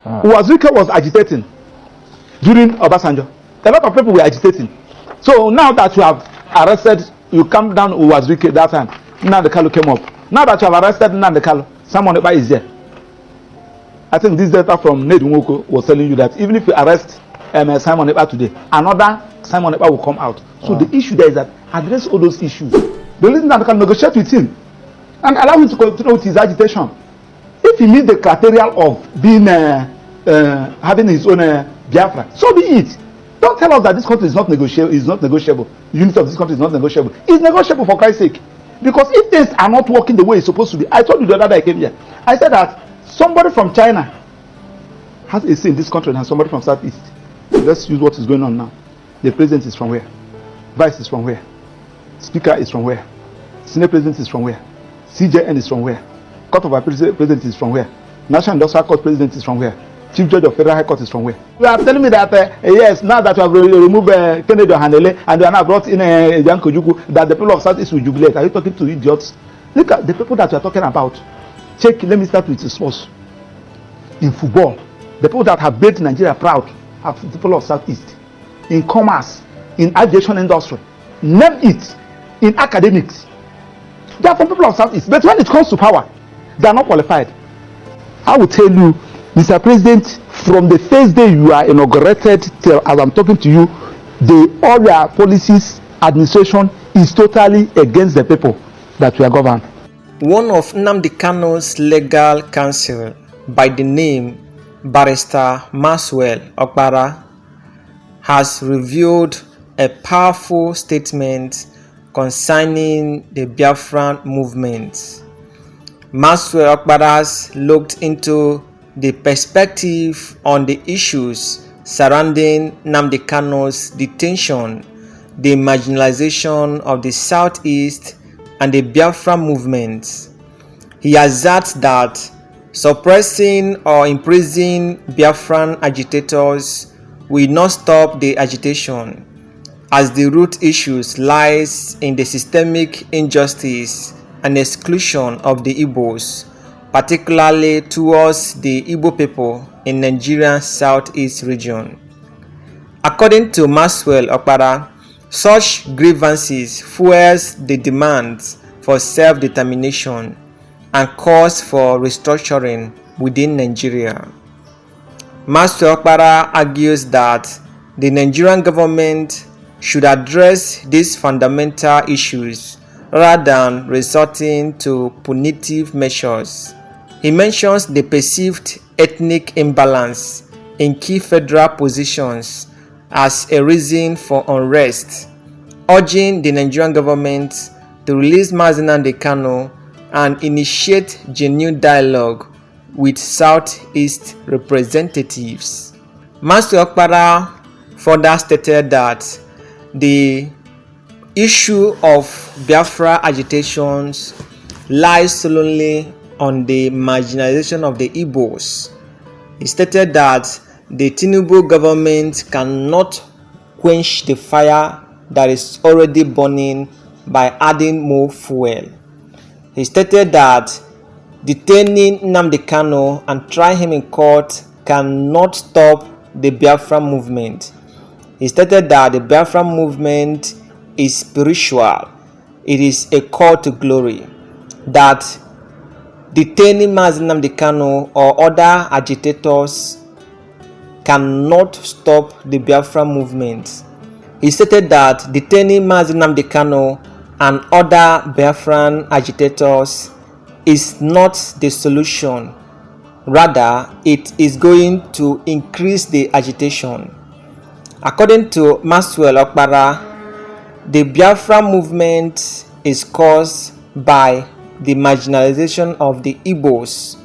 Uwazirike was agitating during Obasanjo. A lot of people were agitating. So now that you have arrested, you come down Uwazirike that time, Nnamdi Kanu came up. Now that you have arrested Nnamdi Kanu, Simon Ekpa is there. I think this data from Ned Nwoko was telling you that even if you arrest Simon Ekpa today, another Simon Ekpa will come out. So the issue there is that address all those issues. The reason that can negotiate with him and allow him to continue with his agitation. If he meets the criteria of being having his own Biafra, so be it. Don't tell us that this country is not negotiable. Is not negotiable. The unity of this country is not negotiable. It's negotiable for Christ's sake. Because if things are not working the way it's supposed to be, I told you the other day I came here. I said that somebody from China has a say in this country and somebody from Southeast. Let's use what is going on now. The president is from where? Vice is from where? Speaker is from where? Senate president is from where? CJN is from where? Court of Appeal president is from where? National Industrial Court president is from where? Chief Judge of Federal High Court is from where? You are telling me that yes, now that you have removed Kennedy Ohanele and you are now brought in Jan Kojuku, that the people of Southeast will jubilate. Are you talking to idiots? Look at the people that you are talking about. Check. Let me start with the sports. In football, the people that have made Nigeria proud are the people of Southeast. In commerce, in aviation industry, name it. In academics, they are from people of Southeast. But when it comes to power, they are not qualified. I will tell you, Mr. President, from the first day you are inaugurated till as I'm talking to you, all your policies, administration is totally against the people that we are governed. One of Nnamdi Kanu's legal counsel by the name Barrister Maxwell Opara has revealed a powerful statement concerning the Biafran movement. Maxwell Opara looked into the perspective on the issues surrounding Nnamdi Kanu's detention, the marginalization of the Southeast, and the Biafra movement. He asserts that suppressing or imprisoning Biafran agitators will not stop the agitation, as the root issues lies in the systemic injustice and exclusion of the Igbos, particularly towards the Igbo people in Nigeria's southeast region. According to Maxwell Opara, such grievances fuels the demands for self-determination and calls for restructuring within Nigeria. Maxwell Opara argues that the Nigerian government should address these fundamental issues rather than resorting to punitive measures. He mentions the perceived ethnic imbalance in key federal positions as a reason for unrest, urging the Nigerian government to release Nnamdi Kanu and initiate genuine dialogue with Southeast representatives. Maxwell Opara further stated that the issue of Biafra agitations lies solely on the marginalization of the Igbos. He stated that the Tinubu government cannot quench the fire that is already burning by adding more fuel. He stated that detaining Nnamdi Kanu and trying him in court cannot stop the Biafra movement. He stated that the Biafra movement is spiritual. It is a call to glory. That detaining Nnamdi Kanu or other agitators cannot stop the Biafra movement. He stated that detaining Nnamdi Kanu and other Biafran agitators is not the solution. Rather, it is going to increase the agitation. According to Maxwell Opara, the Biafra movement is caused by the marginalization of the Igbos.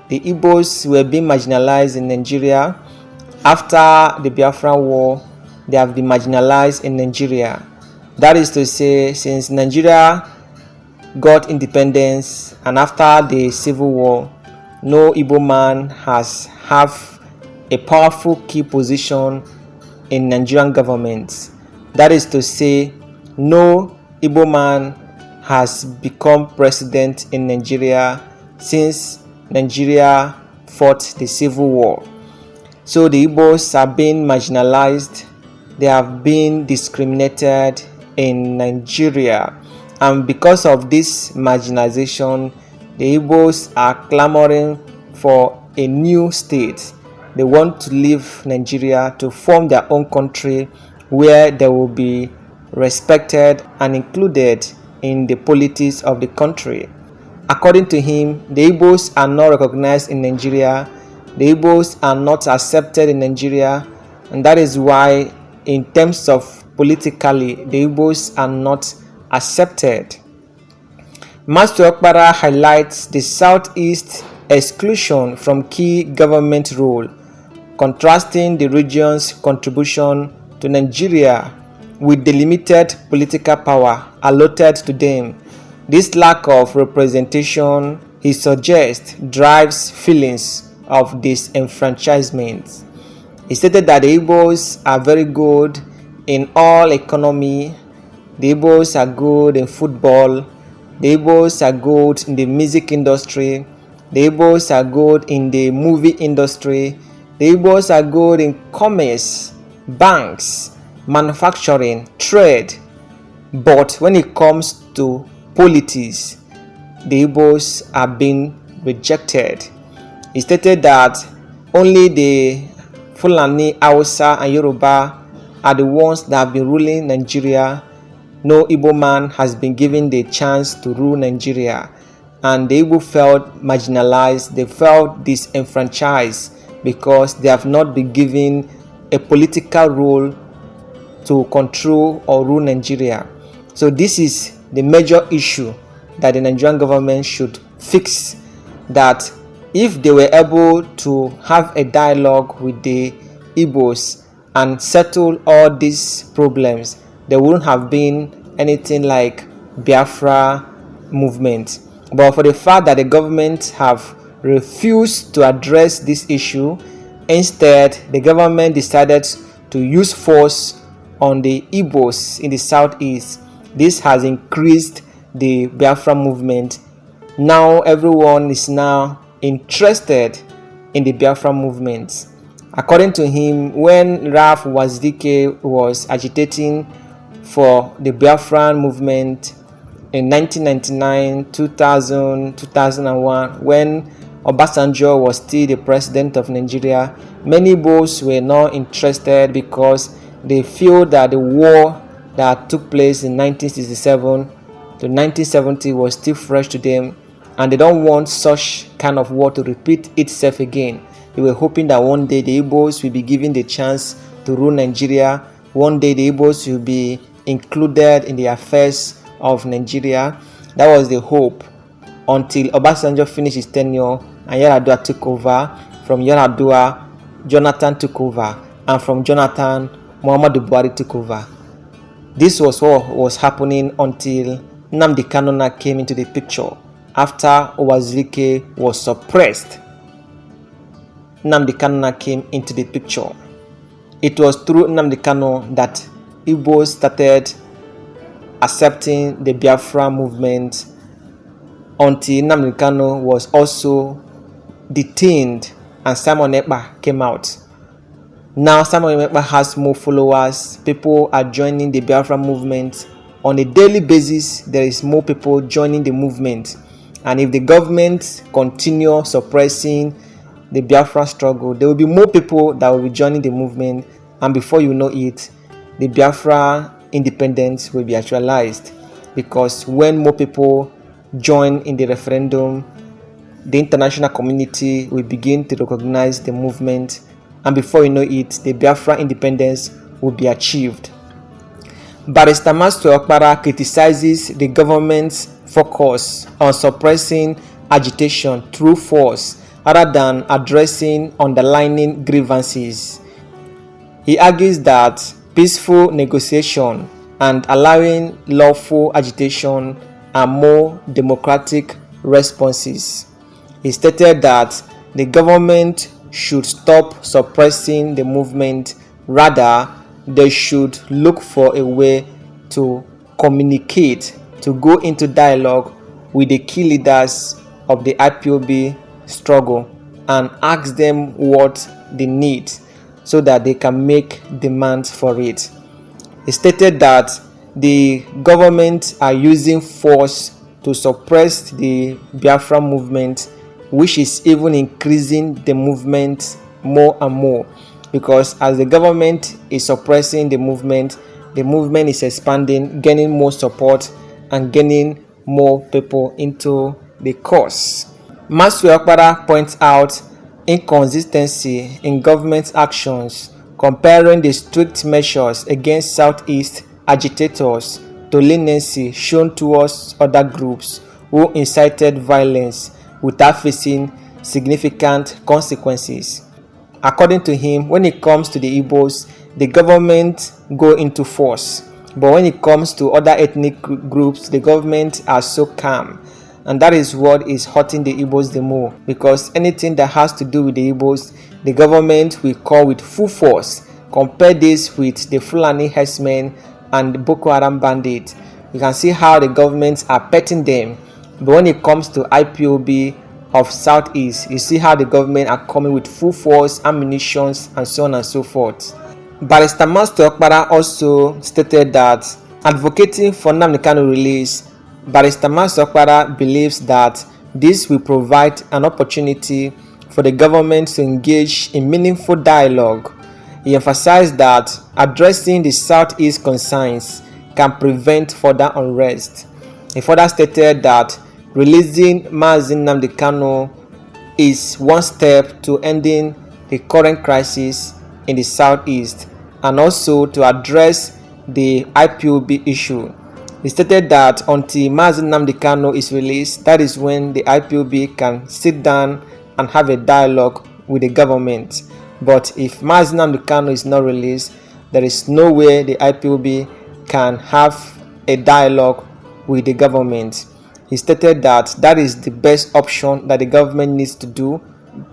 The Igbos were being marginalized in Nigeria. After the Biafra war, they have been marginalized in Nigeria. That is to say, since Nigeria got independence and after the civil war, no Igbo man has have a powerful key position in Nigerian government. That is to say, no Igbo man has become president in Nigeria since Nigeria fought the civil war. So the Igbos are being marginalized, they have been discriminated in Nigeria, and because of this marginalization, the Igbos are clamoring for a new state. They want to leave Nigeria to form their own country where they will be respected and included in the politics of the country. According to him, the Igbos are not recognized in Nigeria, the Igbos are not accepted in Nigeria, and that is why, in terms of politically, the Igbos are not accepted. Maxwell Opara highlights the Southeast exclusion from key government role, contrasting the region's contribution to Nigeria with the limited political power allotted to them. This lack of representation, he suggests, drives feelings of disenfranchisement. He stated that the Igbos are very good in all economy, the Igbos are good in football, the Igbos are good in the music industry, the Igbos are good in the movie industry, the Igbos are good in commerce, banks, manufacturing, trade. But when it comes to politics, the Igbos are being rejected. He stated that only the Fulani, Hausa, and Yoruba are the ones that have been ruling Nigeria. No Igbo man has been given the chance to rule Nigeria, and the Igbo felt marginalized, they felt disenfranchised because they have not been given a political role to control or rule Nigeria. So this is the major issue that the Nigerian government should fix, that if they were able to have a dialogue with the Igbos and settle all these problems, there wouldn't have been anything like Biafra movement. But for the fact that the government have refused to address this issue, instead the government decided to use force on the Igbos in the southeast. This has increased the Biafra movement. Now everyone is now interested in the Biafra movement. According to him, when Ralph Wazirike was agitating for the Biafran movement in 1999, 2000, 2001, when Obasanjo was still the president of Nigeria, many Igbos were not interested because they feel that the war that took place in 1967 to 1970 was still fresh to them, and they don't want such kind of war to repeat itself again. They were hoping that one day the Igbos will be given the chance to rule Nigeria. One day the Igbos will be included in the affairs of Nigeria. That was the hope until Obasanjo finished his tenure and Yar'Adua took over. From Yar'Adua, Jonathan took over, and from Jonathan, Muhammadu Buhari took over. This was what was happening until Nnamdi Kanu came into the picture. After Wazirike was suppressed, Nnamdi Kanu came into the picture. It was through Nnamdi Kanu that Igbos started accepting the Biafra movement, until Nnamdi Kanu was also detained and Simon Ekpa came out. Now Simon Ekpa has more followers. People are joining the Biafra movement on a daily basis. There is more people joining the movement, and if the government continue suppressing the Biafra struggle, there will be more people that will be joining the movement, and before you know it, the Biafra independence will be actualized. Because when more people join in the referendum, the international community will begin to recognize the movement, and before you know it, the Biafra independence will be achieved. Barrister Maxwell Opara criticizes the government's focus on suppressing agitation through force rather than addressing underlying grievances. He argues that peaceful negotiation and allowing lawful agitation are more democratic responses. He stated that the government should stop suppressing the movement, rather they should look for a way to communicate, to go into dialogue with the key leaders of the IPOB struggle and ask them what the need so that they can make demands for it. He stated that the government are using force to suppress the Biafra movement, which is even increasing the movement more and more, because as the government is suppressing the movement is expanding, gaining more support and gaining more people into the cause. Maxwell Opara points out inconsistency in government actions, comparing the strict measures against Southeast agitators to leniency shown towards other groups who incited violence without facing significant consequences. According to him, when it comes to the Igbos, the government go into force, but when it comes to other ethnic groups, the government are so calm, and that is what is hurting the Igbos the more, because anything that has to do with the Igbos, the government will call with full force. Compare this with the Fulani herdsmen and the Boko Haram bandits. You can see how the governments are petting them, but when it comes to IPOB of Southeast, you see how the government are coming with full force, ammunition, and so on and so forth. Barrister Maxwell Opara also stated that, advocating for Nnamdi Kanu release, Barrister Maxwell Opara believes that this will provide an opportunity for the government to engage in meaningful dialogue. He emphasized that addressing the Southeast concerns can prevent further unrest. He further stated that releasing Mazi Nnamdi Kanu is one step to ending the current crisis in the Southeast and also to address the IPOB issue. He stated that until Mazi Nnamdi Kanu is released, that is when the IPOB can sit down and have a dialogue with the government. But if Mazi Nnamdi Kanu is not released, there is no way the IPOB can have a dialogue with the government. He stated that that is the best option that the government needs to do,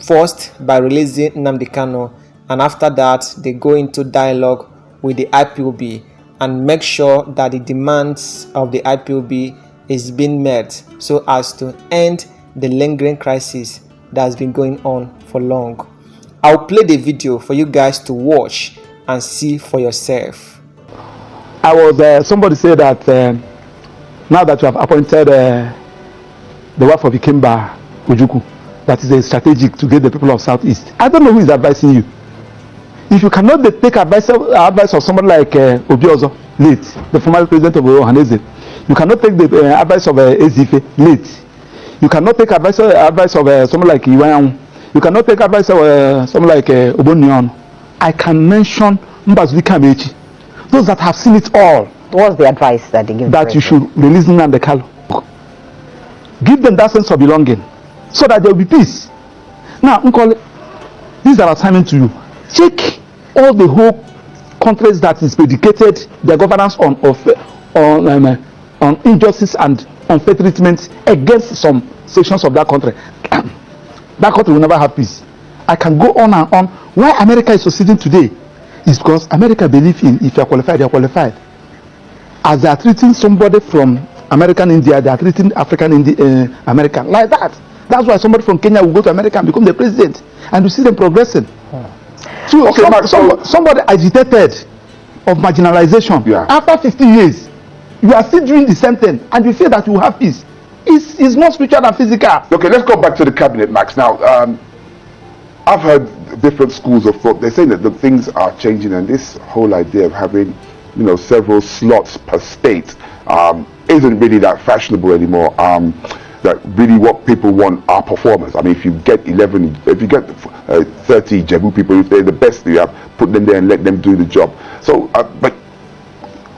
first by releasing Nnamdi Kanu, and after that they go into dialogue with the IPOB and make sure that the demands of the IPOB is being met so as to end the lingering crisis that has been going on for long. I'll play the video for you guys to watch and see for yourself. Somebody said that now that you have appointed the wife of Ikemba Ojukwu, that is a strategic to get the people of Southeast. I don't know who is advising you. If you cannot take advice of somebody like Obiozo, late, the former president of Ohaneze, you cannot take the advice of Ezife, late. You cannot take advice of someone like Iwayang. You cannot take advice of someone like Obonyon. I can mention Mbazulika Mechi. Those that have seen it all. What's the advice that they give? That you should release Nnamdi Kanu. Give them that sense of belonging, so that there will be peace. Now, Nkole, these are assignment to you. Check all the whole countries that is predicated their governance on injustice and unfair treatment against some sections of that country. That country will never have peace. I can go on and on. Why America is succeeding today is because America believes in if you are qualified, you are qualified. As they are treating somebody from American India, they are treating African American like that. That's why somebody from Kenya will go to America and become the president, and you see them progressing. So okay, somebody agitated of marginalization. Yeah. After 50 years, you are still doing the same thing, and you feel that you have peace. It's more spiritual than physical. Okay, let's go back to the cabinet, Max. Now, I've heard different schools of thought. They're saying that the things are changing, and this whole idea of having, several slots per state isn't really that fashionable anymore. That really what people want are performers. I mean, if you get 30 Jebu people, if they're the best, you have put them there and let them do the job. So, but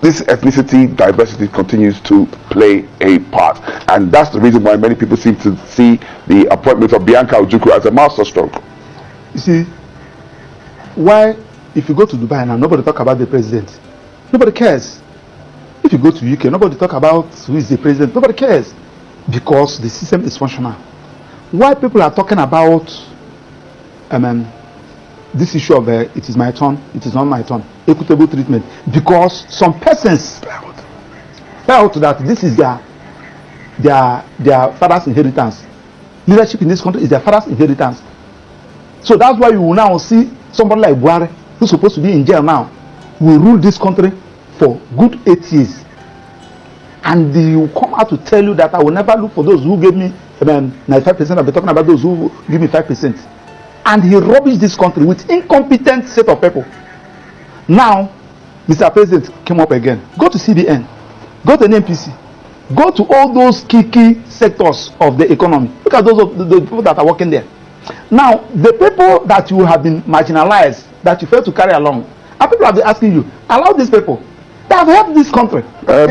this ethnicity diversity continues to play a part, and that's the reason why many people seem to see the appointment of Bianca Ojukwu as a masterstroke. You see, why if you go to Dubai now, nobody talk about the president. Nobody cares. If you go to UK, nobody talk about who is the president. Nobody cares, because the system is functional. Why people are talking about this issue of it is my turn, it is not my turn, equitable treatment, because some persons felt that this is their father's inheritance. Leadership in this country is their father's inheritance. So that's why you will now see somebody like Buhari, who's supposed to be in jail now, will rule this country for good 8 years. And he will come out to tell you that I will never look for those who gave me 95%. I'll be talking about those who give me 5%. And he rubbished this country with incompetent set of people. Now, Mr. President came up again. Go to CBN, go to NNPC, go to all those key sectors of the economy. Look at those of the people that are working there. Now, the people that you have been marginalized, that you fail to carry along, and people have been asking you, allow these people. They have helped this country.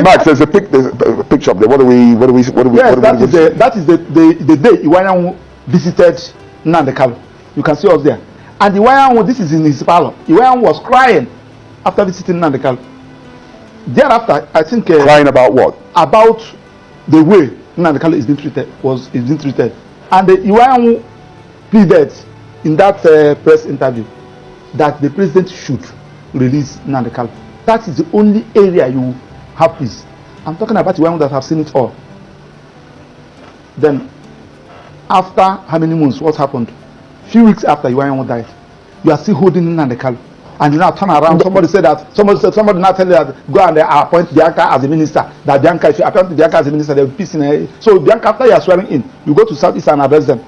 Max, there's a picture up there. What do we? Yes, that is the day Iwayan visited Nnamdi Kanu. You can see us there. And Iwayan, this is in his parlor. Iwayan was crying after visiting Nnamdi Kanu. Thereafter, I think crying about what? About the way Nnamdi Kanu is being treated. And Iwayan pleaded in that press interview that the president should release Nnamdi Kanu. That is the only area you have peace. I'm talking about the one that have seen it all. Then, after how many months, what happened? Few weeks after Iwayan died, you are still holding Nnamdi Kanu. And you now turn around, somebody now tell you that go and appoint Bianca as a minister. That Bianca, if you appoint Bianca as a minister, there will be peace in her. So Bianca, after you are swearing in, you go to Southeast and address them.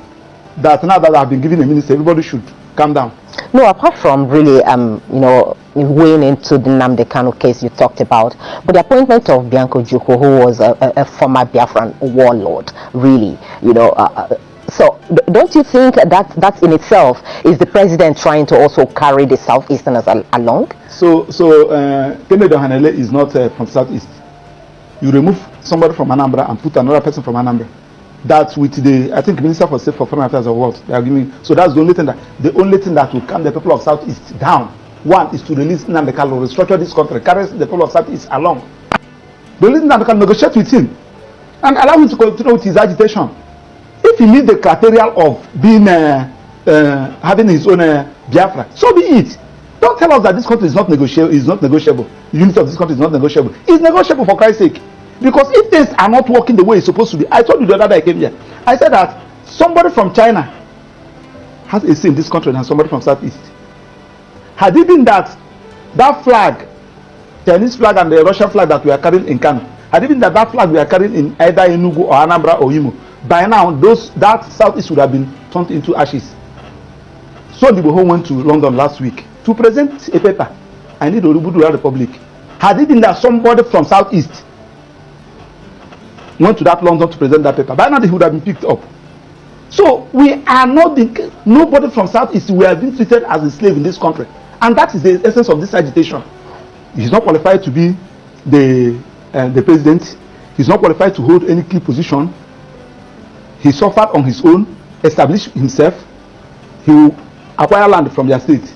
That now that I have been given a minister, everybody should calm down. No, apart from really, weighing into the Nnamdi Kanu case you talked about, but the appointment of Bianca Ojukwu, who was a former Biafran warlord, really, so don't you think that in itself is the president trying to also carry the Southeasterners along? So Kennedy Ohanele is not from Southeast. You remove somebody from Anambra and put another person from Anambra. That's with the, I think, Minister for State for Foreign Affairs of what they are giving. So that's the only thing that will calm the people of Southeast down. One is to release Nnamdi Kanu, restructure this country, carry the people of Southeast along. Release Nnamdi Kanu, negotiate with him, and allow him to continue with his agitation. If he meets the criteria of being having his own Biafra, so be it. Don't tell us that this country is not negotiable. The unity of this country is not negotiable. It's negotiable, for Christ's sake. Because if things are not working the way it's supposed to be, I told you the other day I came here, I said that somebody from China has a say in this country and somebody from Southeast. Had it been that flag, Chinese flag and the Russian flag that we are carrying in Kano, had it been that flag we are carrying in either Enugu or Anambra or Imo, by now that Southeast would have been turned into ashes. So Ndiboho went to London last week to present a paper. I need Orubudu Republic. Had it been that somebody from Southeast went to that London to present that paper, by now they would have been picked up. So we are not nobody from Southeast, we are being treated as a slave in this country. And that is the essence of this agitation. He's not qualified to be the president. He's not qualified to hold any key position. He suffered on his own, established himself. He will acquire land from their state.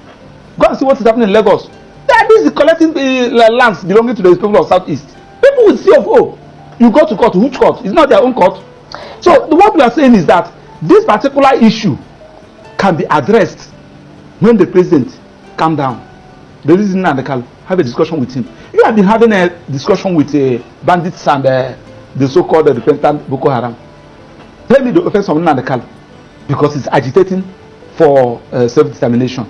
Go and see what is happening in Lagos. They are busy collecting lands belonging to the people of Southeast. People with CFO. You go to court, which court? It's not their own court. So what we are saying is that this particular issue can be addressed when the president calm down. The reason Nnamdi Kanu, have a discussion with him. You have been having a discussion with bandits and the so-called repentant Boko Haram. Tell me the offense of Nnamdi Kanu, because he's agitating for self-determination,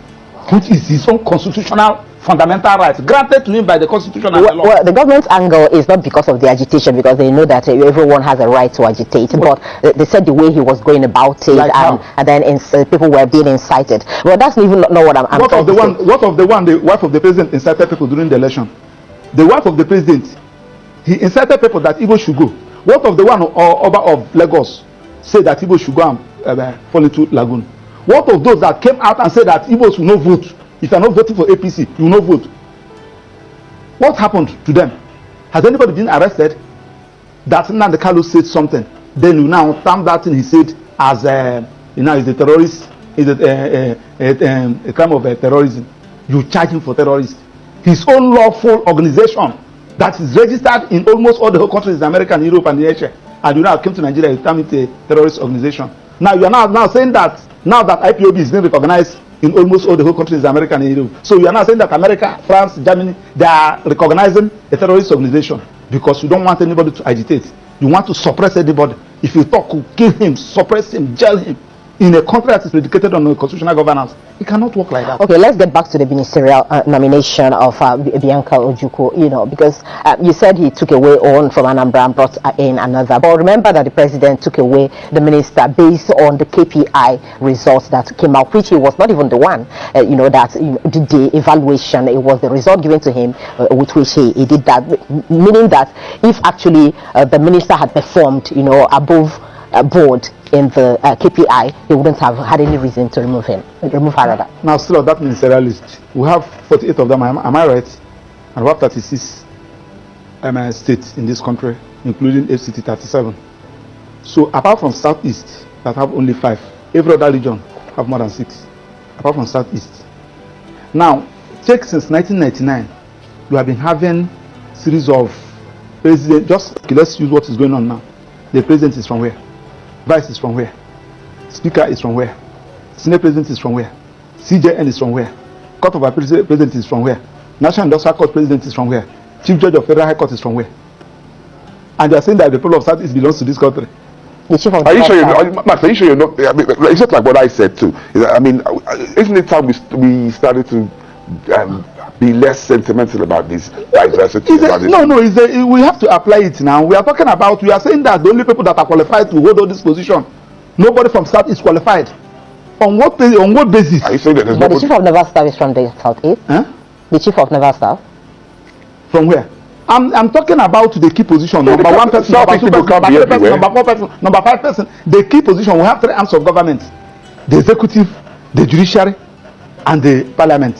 which is his own constitutional fundamental right granted to him by the constitution and the law. Well, the government's angle is not because of the agitation, because they know that everyone has a right to agitate, but they said the way he was going about it, like and then people were being incited. Well, that's even not what I'm what of the wife of the president incited people during the election? The wife of the president, he incited people that Igbo should go. What of the one Oba of Lagos said that Igbo should go and fall into lagoon? What of those that came out and said that Igbos will not vote? If you are not voting for APC, you will not vote. What happened to them? Has anybody been arrested? That Nnamdi Kanu said something, then you now term that thing he said as is a terrorist, is a crime of terrorism. You charge him for terrorism. His own lawful organization that is registered in almost all the whole countries in America and Europe and Asia, and you now came to Nigeria, you term it a terrorist organization. Now you are now saying that now that IPOB is being recognized in almost all the whole countries in America and Europe. So you are now saying that America, France, Germany, they are recognizing a terrorist organization because you don't want anybody to agitate. You want to suppress anybody. If you talk, kill him, suppress him, jail him. in a country that is predicated on a constitutional governance. It cannot work like that. Okay, let's get back to the ministerial nomination of Bianca Ojukwu, because you said he took away one from Anambra and brought in another. But remember that the president took away the minister based on the KPI results that came out, which he was not even the one, that did the evaluation. It was the result given to him with which he did that, meaning that if actually the minister had performed, above board in the KPI, they wouldn't have had any reason to remove her rather. Now, still on that ministerial list, we have 48 of them, am I right? And we have 36 states in this country, including FCT 37. So apart from Southeast, that have only 5, every other region have more than 6, apart from Southeast. Now, check since 1999, we have been having series of presidents. Just let's use what is going on now. The president is from where? Vice is from where? Speaker is from where? Senate president is from where? CJN is from where? Court of Appeal president is from where? National Industrial Court president is from where? Chief Judge of Federal High Court is from where? And they are saying that the people of Southeast belongs to this country. The chief of are you sure you're not, Max, are you sure you're not? I mean, it's just like what I said too. I mean, isn't it time we started to be less sentimental about this diversity? We have to apply it now. We are saying that the only people that are qualified to hold all this position, nobody from South is qualified. On what basis? Are you saying that there's but the chief of naval staff is from the Southeast? Huh? The chief of naval staff? From where? I'm talking about the key position. Number 1 person, number 2 person, number 3 person, number 4 person, number 5 person. The key position, we have 3 arms of government: the executive, the judiciary, and the parliament.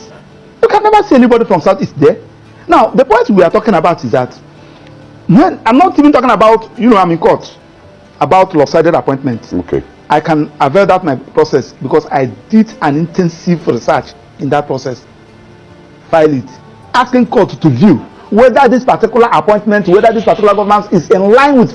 You can never see anybody from Southeast there. Now, the point we are talking about is that when I'm not even talking about, I'm in court about lopsided appointments. Okay. I can avail that my process because I did an intensive research in that process. File it, asking court to view whether this particular appointment, whether this particular governance is in line with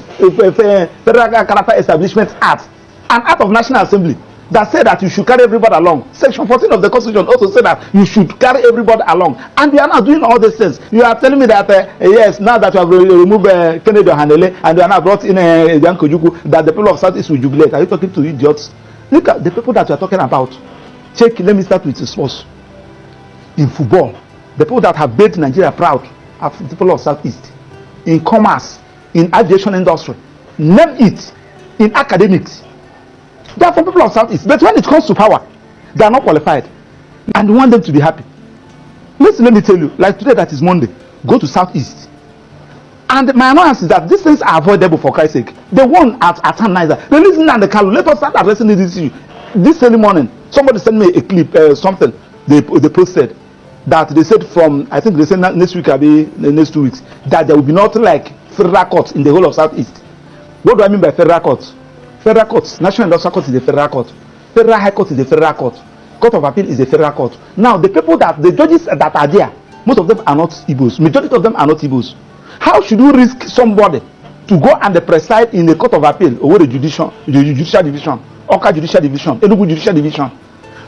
Federal Character Establishment Act, an act of National Assembly that said that you should carry everybody along. Section 14 of the Constitution also said that you should carry everybody along. And we are now doing all these things. You are telling me that, yes, now that you have removed Kennedy Ohanele and you are now brought in Bianca Ojukwu, that the people of Southeast will jubilate. Are you talking to idiots? Look at the people that you are talking about. Check, let me start with the sports. In football, the people that have made Nigeria proud are the people of Southeast. In commerce, in aviation industry, name it, in academics. They are from people of Southeast. But when it comes to power, they are not qualified. And we want them to be happy. Listen, let me tell you, like today that is Monday, go to Southeast. And my annoyance is that these things are avoidable for Christ's sake. The one at Niger, release Nnamdi Kanu. Let us start addressing this issue. This early morning, somebody sent me a clip, something they posted, that they said from, I think they said next week, the next 2 weeks, that there will be nothing like federal courts in the whole of Southeast. What do I mean by federal courts? Federal courts, National Industrial Court is a federal court. Federal High Court is a federal court. Court of Appeal is a federal court. Now, the judges that are there, most of them are not Igbos. Majority of them are not Igbos. How should you risk somebody to go and preside in the Court of Appeal or the judicial division, Oka Judicial Division, Enugu Judicial Division?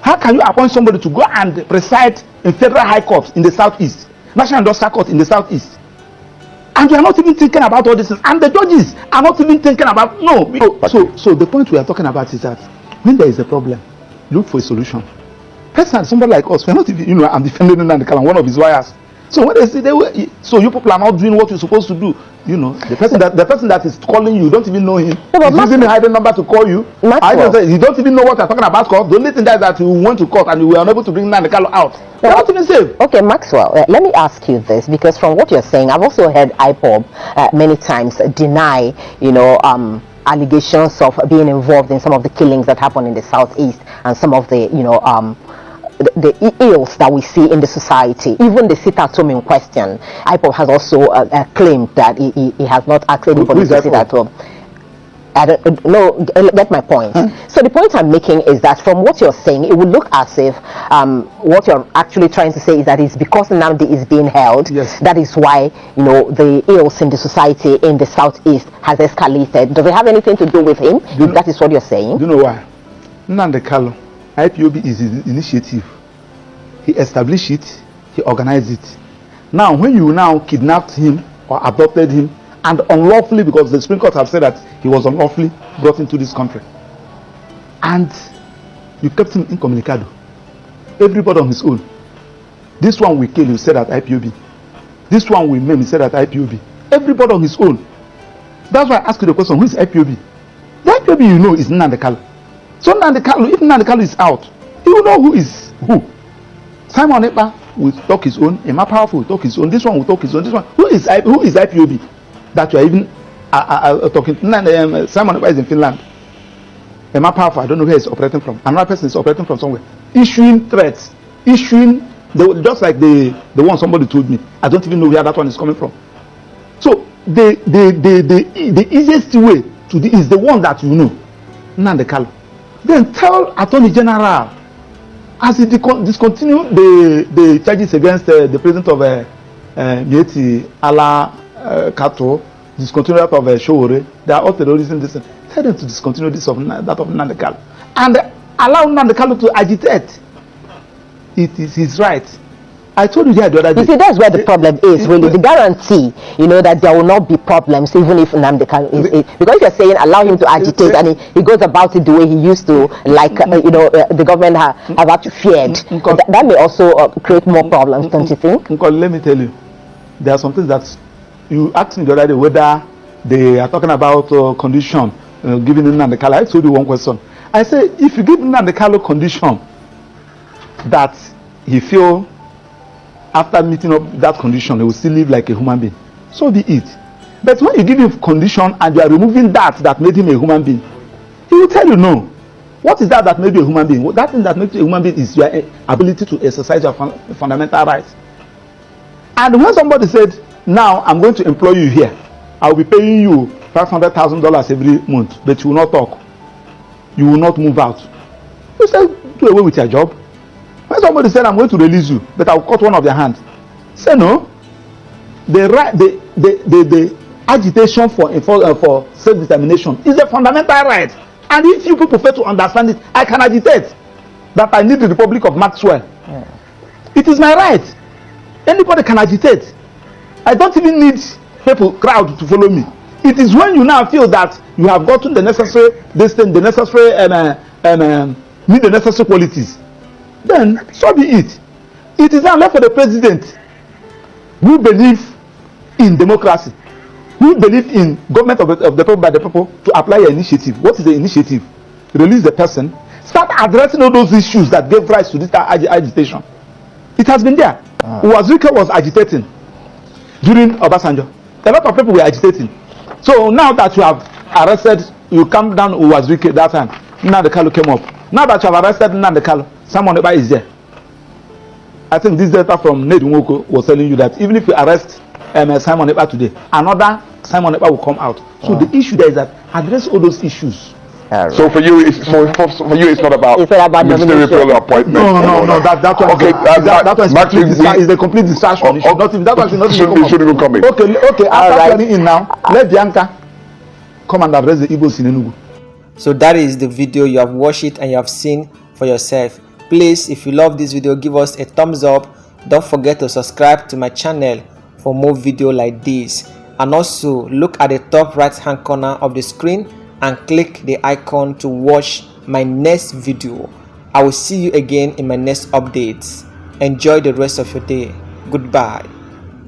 How can you appoint somebody to go and preside in Federal High Court in the Southeast, National Industrial Court in the Southeast? And we are not even thinking about all this, and the judges are not even thinking about So the point we are talking about is that when there is a problem, look for a solution. Personally, somebody like us, we are not even, I'm defending Nnamdi Kanu, one of his lawyers. So when they say so you people are not doing what you're supposed to do, the person that is calling you, don't even know him. He's using a hidden number to call you. You don't even know what you're talking about court. The only thing is that you went to court and you were unable to bring Nnamdi Kanu out. You're not even safe. Okay, Maxwell, let me ask you this, because from what you're saying, I've also heard IPOB many times deny, allegations of being involved in some of the killings that happen in the Southeast and some of the, the ills that we see in the society. Even the sit-at-home in question, IPOB has also claimed that he has not asked anybody to sit at home. I don't know, get my point. So the point I'm making is that from what you're saying, it would look as if what you're actually trying to say is that it's because Nnamdi is being held, yes, that is why the ills in the society in the Southeast has escalated. Does it have anything to do with him? That is what you're saying. Do you know why? Nnamdi Kanu, IPOB is his initiative. He established it, he organized it. Now when you now kidnapped him or adopted him, and unlawfully, because the Supreme Court have said that he was unlawfully brought into this country, and You kept him incommunicado. Everybody on his own. This one we kill, you said at IPOB. This one we maim, you said at IPOB. Everybody on his own. That's why I ask you the question, who is IPOB? The IPOB you know is Nnamdi Kanu. So Nnamdi Kanu, if Nnamdi Kanu is out, you will know who is who. Simon Ekpa will talk his own. Emma Powerful will talk his own. This one will talk his own. This one. Who is IPOB? That you are even talking. Simon Ekpa is in Finland. Emma Powerful, I don't know where he's operating from. Another person is operating from somewhere. Issuing threats. Just like the one somebody told me. I don't even know where that one is coming from. So the easiest way to do is the one that you know. Nnamdi Kanu. Then tell Attorney General, as he discontinue the charges against the president of Mieti Ala Kato, discontinue that of Showore, they are all terrorism. Tell them to discontinue that of Nnamdi Kanu and allow Nnamdi Kanu to agitate. It is his right. I told you the other day. You see, that's where the problem is, really. The guarantee, that there will not be problems, even if Nnamdi Kanu is because you're saying allow him to agitate and he goes about it the way he used to, like, the government have actually feared. That may also create more problems, don't you think? Let me tell you, there are some things that you asked me the other day whether they are talking about condition giving Nnamdi Kanu. I told you one question. I say, if you give Nnamdi Kanu condition that he feel after meeting up that condition, he will still live like a human being, so be it. But when you give him condition and you are removing that made him a human being, he will tell you no. What is that made you a human being? That thing that makes you a human being is your ability to exercise your fundamental rights. And when somebody said, now I'm going to employ you here, I will be paying you $500,000 every month, but you will not talk, you will not move out, you say, do away with your job. When somebody said, I'm going to release you, but I'll cut one of their hands, say no. The agitation for self-determination is a fundamental right. And if you people fail to understand it, I can agitate that I need the Republic of Maxwell. Yeah. It is my right. Anybody can agitate. I don't even need crowd to follow me. It is when you now feel that you have gotten the necessary need the necessary qualities, then so be it. It is now left for the president who believe in democracy, who believe in government of the people by the people, to apply an initiative. What is the initiative? Release the person, start addressing all those issues that gave rise to this agitation. It has been there. Uwazuka was agitating during Obasanjo. A lot of people were agitating. So now that you have arrested, you come down Uwazuka that time. Nnamdi Kanu came up. Now that you have arrested Nnamdi Kanu, Simon Ekpa is there. I think this data from Ned Nwoko was telling you that even if you arrest Simon Ekpa today, another Simon Ekpa will come out. So the issue there is that address all those issues. So for you, it's not about ministerial appointment. No. That one. Okay, that one is the complete distraction. It shouldn't even come in. Okay. After turning in now, let Bianca come and address the Igbos in Enugu. So that is the video. You have watched it and you have seen for yourself. Please, if you love this video, give us a thumbs up. Don't forget to subscribe to my channel for more video like this. And also look at the top right hand corner of the screen and click the icon to watch my next video. I will see you again in my next updates. Enjoy the rest of your day. Goodbye.